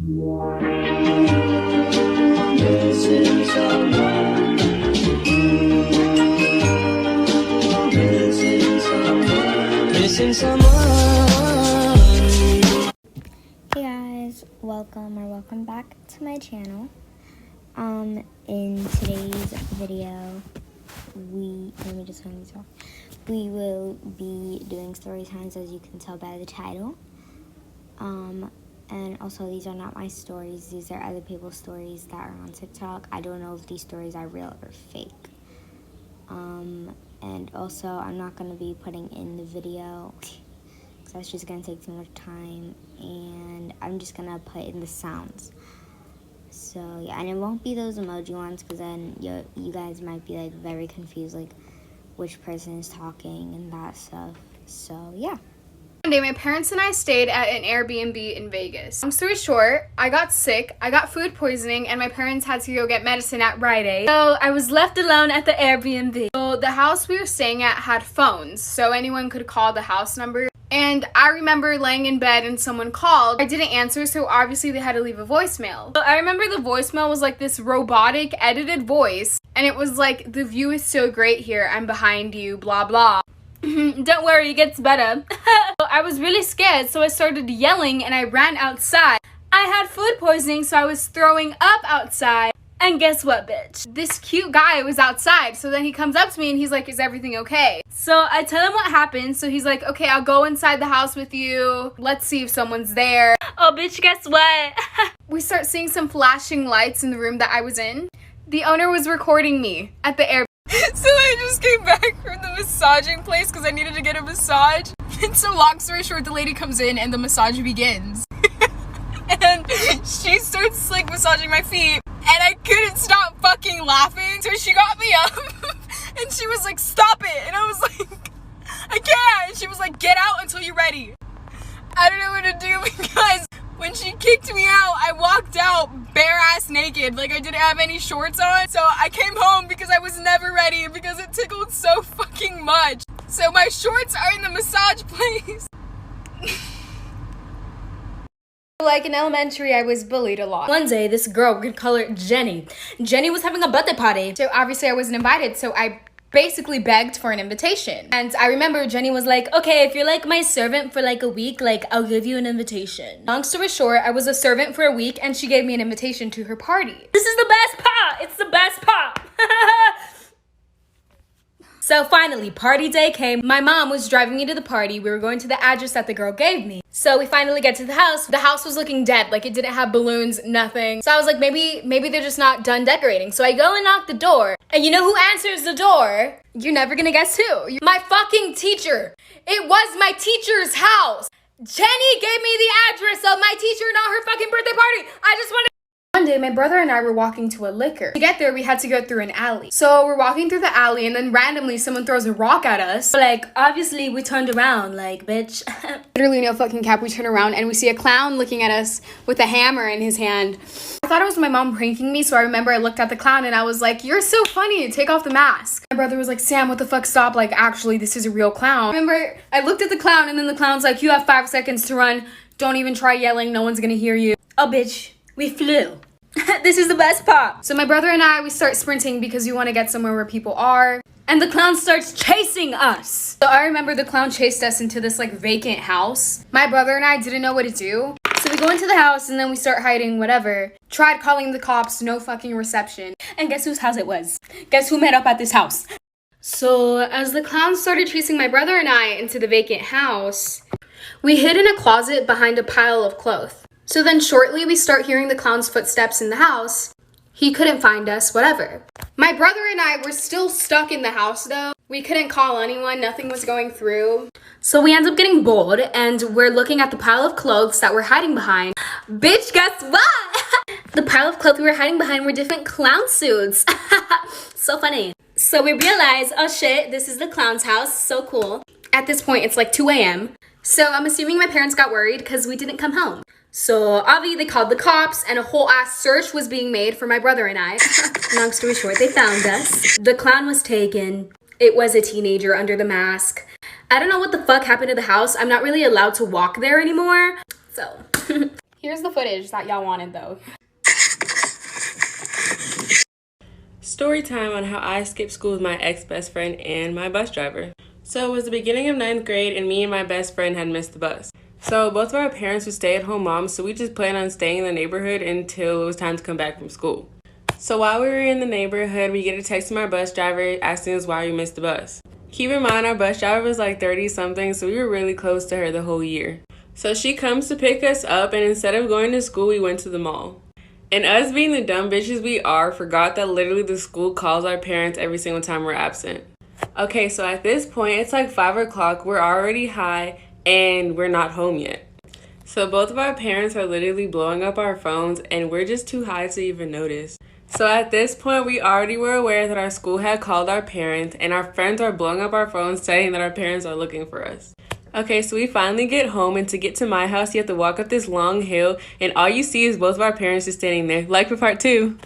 Missing someone. Missing someone. Missing someone. Hey guys, welcome back to my channel. In today's video, we will be doing story times, as you can tell by the title. And also, these are not my stories, these are other people's stories that are on TikTok. I don't know if these stories are real or fake. And also, I'm not going to be putting in the video because that's just going to take too much time, and I'm just going to put in the sounds. So yeah, and it won't be those emoji ones, because then you guys might be like very confused, like which person is talking and that stuff. So yeah. One day, my parents and I stayed at an Airbnb in Vegas. Long story short, I got sick, I got food poisoning, and my parents had to go get medicine at Rite Aid. So I was left alone at the Airbnb. So the house we were staying at had phones, so anyone could call the house number. And I remember laying in bed and someone called. I didn't answer, so obviously they had to leave a voicemail. So I remember the voicemail was like this robotic, edited voice, and it was like, "The view is so great here, I'm behind you, blah blah." Don't worry, it gets better. So I was really scared, so I started yelling and I ran outside. I had food poisoning, so I was throwing up outside. And guess what, bitch? This cute guy was outside, so then he comes up to me and he's like, "Is everything okay?" So I tell him what happened, so he's like, "Okay, I'll go inside the house with you. Let's see if someone's there." Oh, bitch, guess what? We start seeing some flashing lights in the room that I was in. The owner was recording me at the airport. So I just came back from the massaging place because I needed to get a massage. And so long story short, the lady comes in and the massage begins. And she starts like massaging my feet, and I couldn't stop fucking laughing. So she got me up and she was like, "Stop it." And I was like, "I can't." And she was like, "Get out until you're ready." I don't know what to do, because when she kicked me out, I walked out bare ass naked, like I didn't have any shorts on. So I came home because I was never ready, because it tickled so fucking much. So my shorts are in the massage place. Like in elementary, I was bullied a lot. One day, this girl, we could call her Jenny. Jenny was having a birthday party. So obviously I wasn't invited, so I basically begged for an invitation. And I remember Jenny was like, "Okay, if you're like my servant for like a week, like I'll give you an invitation." Long story short, I was a servant for a week and she gave me an invitation to her party. This is the best part! It's the best part! So finally, party day came. My mom was driving me to the party. We were going to the address that the girl gave me. So we finally get to the house. The house was looking dead, like it didn't have balloons, nothing. So I was like, maybe they're just not done decorating. So I go and knock the door. And you know who answers the door? You're never gonna guess who. My fucking teacher. It was my teacher's house. Jenny gave me the address of my teacher, not her fucking birthday party. I just wanted... One day, my brother and I were walking to a liquor. To get there, we had to go through an alley. So we're walking through the alley, and then randomly someone throws a rock at us. Like, obviously, we turned around, like, bitch. Literally no fucking cap, we turn around and we see a clown looking at us with a hammer in his hand. I thought it was my mom pranking me, so I remember I looked at the clown and I was like, "You're so funny, take off the mask." My brother was like, "Sam, what the fuck, stop, like, actually, this is a real clown." I remember I looked at the clown and then the clown's like, "You have 5 seconds to run. Don't even try yelling, no one's gonna hear you." Oh, bitch. We flew. This is the best part. So my brother and I, we start sprinting because we want to get somewhere where people are. And the clown starts chasing us. So I remember the clown chased us into this like vacant house. My brother and I didn't know what to do. So we go into the house and then we start hiding, whatever. Tried calling the cops, no fucking reception. And guess whose house it was? Guess who met up at this house? So as the clown started chasing my brother and I into the vacant house, we hid in a closet behind a pile of clothes. So then shortly we start hearing the clown's footsteps in the house. He couldn't find us, whatever. My brother and I were still stuck in the house though. We couldn't call anyone, nothing was going through. So we end up getting bored and we're looking at the pile of clothes that we're hiding behind. Bitch, guess what? The pile of clothes we were hiding behind were different clown suits. So funny. So we realized, oh shit, this is the clown's house, so cool. At this point, it's like 2 a.m. So I'm assuming my parents got worried because we didn't come home. So obviously they called the cops and a whole ass search was being made for my brother and I. Long story short, they found us. The clown was taken. It was a teenager under the mask. I don't know what the fuck happened to the house. I'm not really allowed to walk there anymore. So Here's the footage that y'all wanted though. Story time on how I skipped school with my ex-best friend and my bus driver. So it was the beginning of 9th grade and me and my best friend had missed the bus. So both of our parents were stay-at-home moms, so we just planned on staying in the neighborhood until it was time to come back from school. So while we were in the neighborhood, we get a text from our bus driver asking us why we missed the bus. Keep in mind, our bus driver was like 30-something, so we were really close to her the whole year. So she comes to pick us up, and instead of going to school, we went to the mall. And us being the dumb bitches we are, forgot that literally the school calls our parents every single time we're absent. Okay, so at this point, it's like 5 o'clock, we're already high, and we're not home yet. So both of our parents are literally blowing up our phones, and we're just too high to even notice. So at this point, we already were aware that our school had called our parents, and our friends are blowing up our phones saying that our parents are looking for us. Okay, so we finally get home, and to get to my house, you have to walk up this long hill, and all you see is both of our parents just standing there. Like for part 2.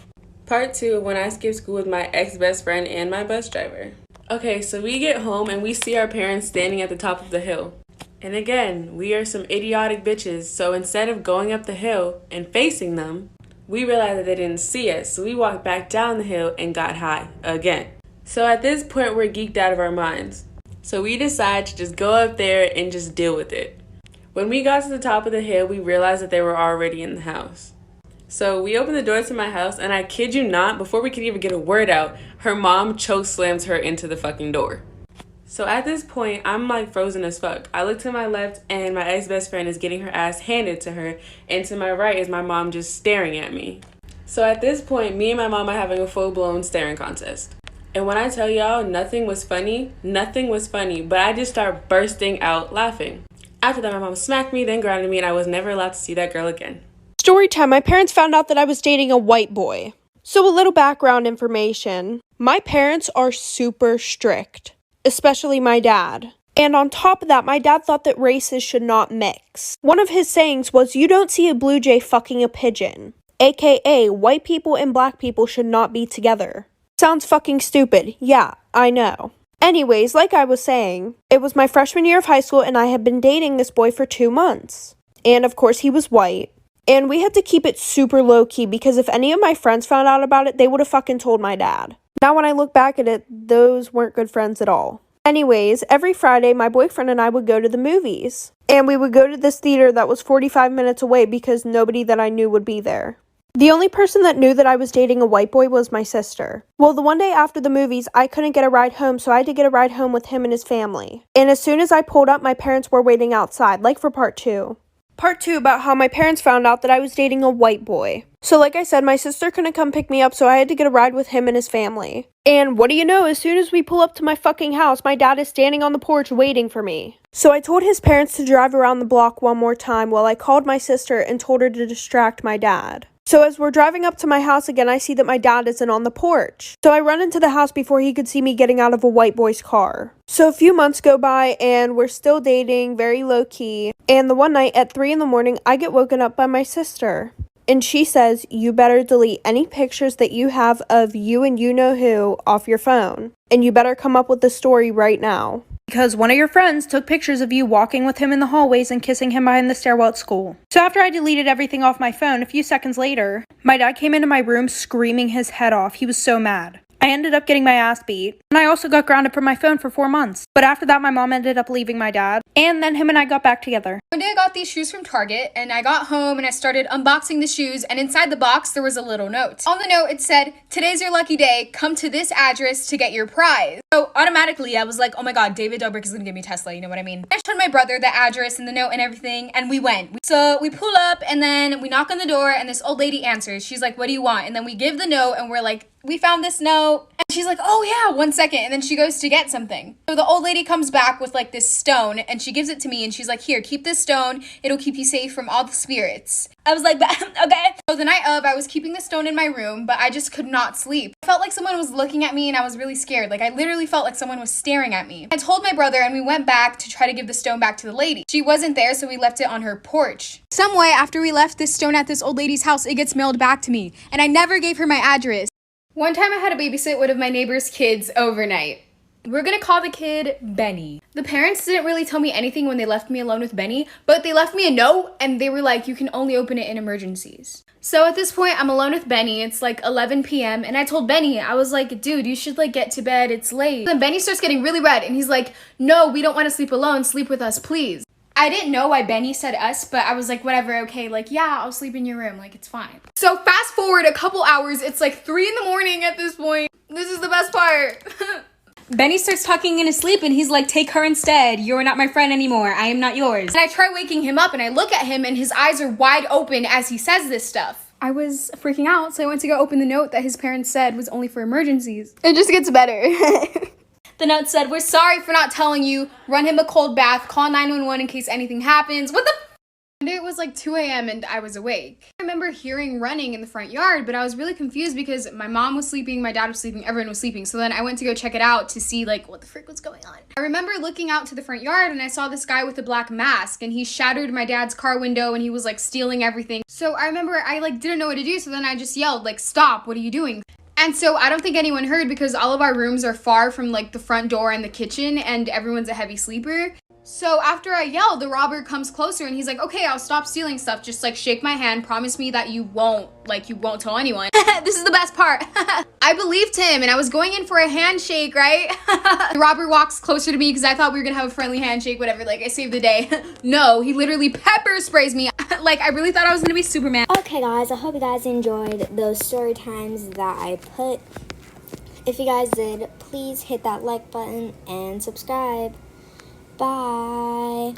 Part 2, when I skipped school with my ex-best friend and my bus driver. Okay, so we get home, and we see our parents standing at the top of the hill. And again, we are some idiotic bitches, so instead of going up the hill and facing them, we realized that they didn't see us, so we walked back down the hill and got high again. So at this point, we're geeked out of our minds. So we decide to just go up there and just deal with it. When we got to the top of the hill, we realized that they were already in the house. So we opened the door to my house, and I kid you not, before we could even get a word out, her mom choke slams her into the fucking door. So at this point, I'm like frozen as fuck. I look to my left, and my ex-best friend is getting her ass handed to her, and to my right is my mom just staring at me. So at this point, me and my mom are having a full-blown staring contest. And when I tell y'all nothing was funny, but I just start bursting out laughing. After that, my mom smacked me, then grounded me, and I was never allowed to see that girl again. Story time. My parents found out that I was dating a white boy. So a little background information. My parents are super strict, especially my dad. And on top of that, my dad thought that races should not mix. One of his sayings was, "You don't see a blue jay fucking a pigeon." AKA, white people and black people should not be together. Sounds fucking stupid. Yeah, I know. Anyways, like I was saying, it was my freshman year of high school and I had been dating this boy for 2 months. And of course he was white. And we had to keep it super low key because if any of my friends found out about it, they would have fucking told my dad. Now when I look back at it, those weren't good friends at all. Anyways, every Friday, my boyfriend and I would go to the movies. And we would go to this theater that was 45 minutes away because nobody that I knew would be there. The only person that knew that I was dating a white boy was my sister. Well, the one day after the movies, I couldn't get a ride home, so I had to get a ride home with him and his family. And as soon as I pulled up, my parents were waiting outside, like for part 2. Part 2 about how my parents found out that I was dating a white boy. So like I said, my sister couldn't come pick me up, so I had to get a ride with him and his family. And what do you know, as soon as we pull up to my fucking house, my dad is standing on the porch waiting for me. So I told his parents to drive around the block one more time while I called my sister and told her to distract my dad. So as we're driving up to my house again, I see that my dad isn't on the porch. So I run into the house before he could see me getting out of a white boy's car. So a few months go by and we're still dating, very low key. And the one night at 3 a.m, I get woken up by my sister. And she says, "You better delete any pictures that you have of you and you know who off your phone. And you better come up with the story right now. Because one of your friends took pictures of you walking with him in the hallways and kissing him behind the stairwell at school." So after I deleted everything off my phone, a few seconds later, my dad came into my room screaming his head off. He was so mad. I ended up getting my ass beat, and I also got grounded from my phone for 4 months. But after that, my mom ended up leaving my dad, and then him and I got back together. One day I got these shoes from Target, and I got home and I started unboxing the shoes, and inside the box there was a little note. On the note it said, "Today's your lucky day, come to this address to get your prize." So automatically I was like, oh my god, David Dobrik is gonna give me Tesla, you know what I mean? I showed my brother the address and the note and everything, and we went. So we pull up, and then we knock on the door, and this old lady answers. She's like, "What do you want?" And then we give the note, and we're like, "We found this note." And she's like, "Oh yeah, 1 second." And then she goes to get something. So the old lady comes back with like this stone, and she gives it to me, and she's like, "Here, keep this stone. It'll keep you safe from all the spirits." I was like, okay. So the night of, I was keeping the stone in my room, but I just could not sleep. I felt like someone was looking at me, and I was really scared. Like I literally felt like someone was staring at me. I told my brother, and we went back to try to give the stone back to the lady. She wasn't there, so we left it on her porch. Some way, after we left this stone at this old lady's house, it gets mailed back to me, and I never gave her my address. One time I had to babysit one of my neighbor's kids overnight. We're gonna call the kid Benny. The parents didn't really tell me anything when they left me alone with Benny, but they left me a note and they were like, you can only open it in emergencies. So at this point, I'm alone with Benny. It's like 11 p.m. and I told Benny, I was like, dude, you should like get to bed. It's late. Then Benny starts getting really red and he's like, no, we don't want to sleep alone. Sleep with us, please. I didn't know why Benny said us, but I was like, whatever, okay, like, yeah, I'll sleep in your room, like, it's fine. So fast forward a couple hours, it's like 3 in the morning at this point. This is the best part. Benny starts talking in his sleep and he's like, take her instead. You're not my friend anymore. I am not yours. And I try waking him up and I look at him and his eyes are wide open as he says this stuff. I was freaking out, so I went to go open the note that his parents said was only for emergencies. It just gets better. The note said, we're sorry for not telling you. Run him a cold bath. Call 911 in case anything happens. What the f? And it was like 2 a.m. and I was awake. I remember hearing running in the front yard, but I was really confused because my mom was sleeping, my dad was sleeping, everyone was sleeping. So then I went to go check it out to see like what the frick was going on. I remember looking out to the front yard and I saw this guy with a black mask and he shattered my dad's car window and he was like stealing everything. So I remember I like didn't know what to do. So then I just yelled like, stop, what are you doing? And so I don't think anyone heard because all of our rooms are far from like the front door and the kitchen and everyone's a heavy sleeper. So after I yelled, the robber comes closer and he's like, okay, I'll stop stealing stuff. Just like shake my hand. Promise me that you won't tell anyone. This is the best part. I believed him and I was going in for a handshake, right? The robber walks closer to me because I thought we were gonna have a friendly handshake, whatever. Like I saved the day. No, he literally pepper sprays me. Like I really thought I was gonna be Superman. Okay guys, I hope you guys enjoyed those story times that I put. If you guys did, please hit that like button and subscribe. Bye.